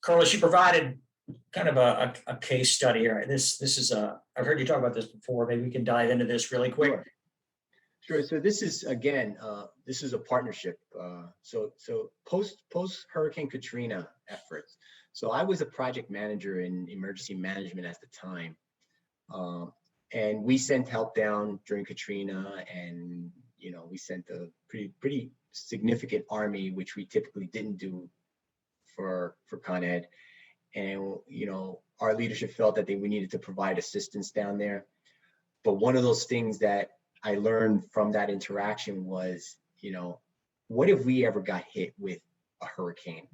Carlos, you provided kind of a case study here. This is I've heard you talk about this before. Maybe we can dive into this really quick. Sure. Sure. So this is again, this is a partnership. So post Hurricane Katrina efforts. So I was a project manager in emergency management at the time, and we sent help down during Katrina, and we sent a pretty significant army, which we typically didn't do for Con Ed. And our leadership felt that we needed to provide assistance down there. But one of those things that I learned from that interaction was, what if we ever got hit with a hurricane?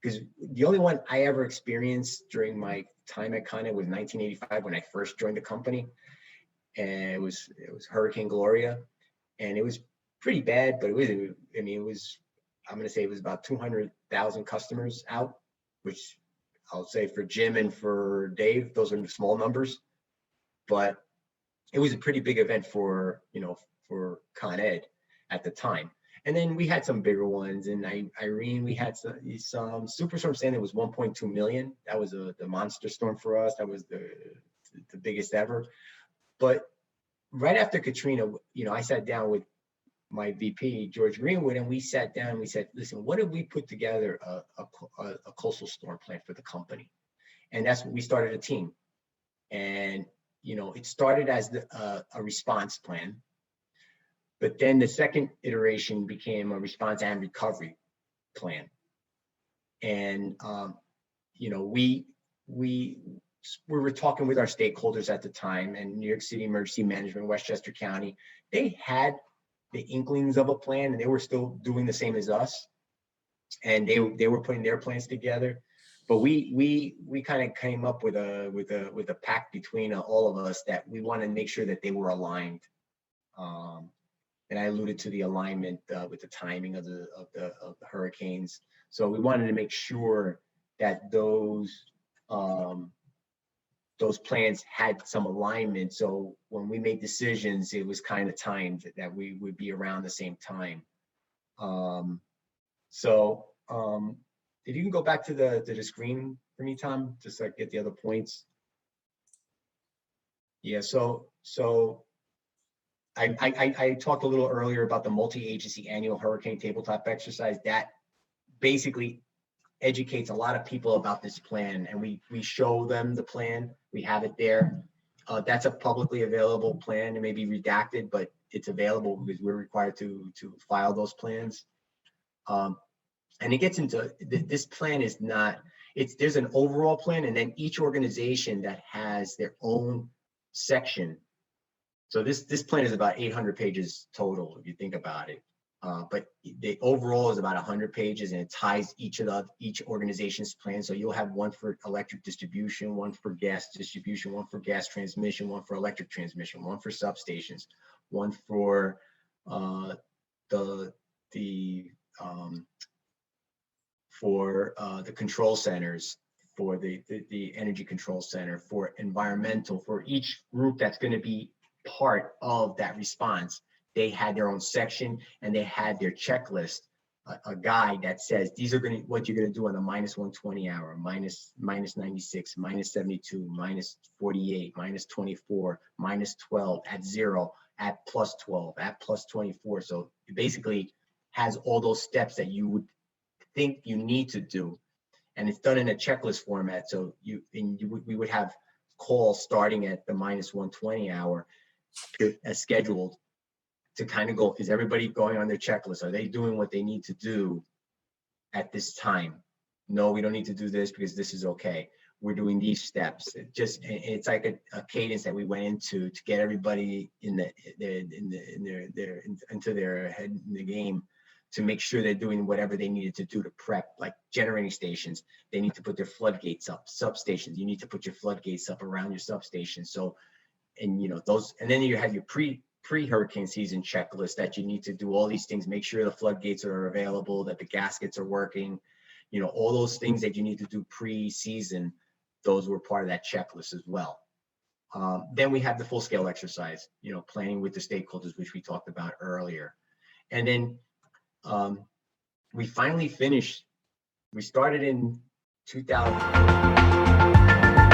Because the only one I ever experienced during my time at Con Ed was 1985 when I first joined the company, and it was Hurricane Gloria, and it was pretty bad. But it was, I'm going to say it was about 200,000 customers out, which I'll say for Jim and for Dave, those are small numbers, but it was a pretty big event for Con Ed at the time. And then we had some bigger ones. And Irene, we had some Superstorm Sandy was 1.2 million. That was the monster storm for us. That was the biggest ever. But right after Katrina, I sat down with my VP, George Greenwood, and we sat down and we said, listen, what if we put together a coastal storm plan for the company? And that's when we started a team. And it started as a response plan, but then the second iteration became a response and recovery plan. And we were talking with our stakeholders at the time, and New York City Emergency Management, Westchester County, they had the inklings of a plan, and they were still doing the same as us, and they were putting their plans together. But we kind of came up with a pact between all of us that we wanted to make sure that they were aligned. And I alluded to the alignment with the timing of the hurricanes. So we wanted to make sure that those plans had some alignment. So when we made decisions, it was kind of timed that we would be around the same time. If you can go back to the screen for me, Tom, just so I get the other points. Yeah, so I talked a little earlier about the multi-agency annual hurricane tabletop exercise. That basically educates a lot of people about this plan, and we show them the plan. We have it there. That's a publicly available plan. It may be redacted, but it's available because we're required to file those plans. And it gets into this plan is not, there's an overall plan, and then each organization that has their own section. So this plan is about 800 pages total, if you think about it. But the overall is about 100 pages, and it ties each organization's plan. So you'll have one for electric distribution, one for gas distribution, one for gas transmission, one for electric transmission, one for substations, one for the control centers, for the energy control center, for environmental, for each group that's going to be part of that response. They had their own section, and they had their checklist, a guide that says these are what you're going to do on the -120 hour, -96, -72, -48, -24, -12, at 0, at +12, at +24. So it basically has all those steps that you would think you need to do, and it's done in a checklist format. So we would have calls starting at the -120 hour as scheduled to kind of go, is everybody going on their checklist? Are they doing what they need to do at this time? No, we don't need to do this because this is okay. We're doing these steps. It's like a cadence that we went into to get everybody into their head in the game, to make sure they're doing whatever they needed to do to prep. Like generating stations, they need to put their floodgates up. Substations, you need to put your floodgates up around your substation. So, and those, and then you have your pre-hurricane season checklist that you need to do all these things, make sure the floodgates are available, that the gaskets are working, all those things that you need to do pre-season, those were part of that checklist as well. Then we have the full-scale exercise, planning with the stakeholders, which we talked about earlier. And then we finally finished, we started in 2000.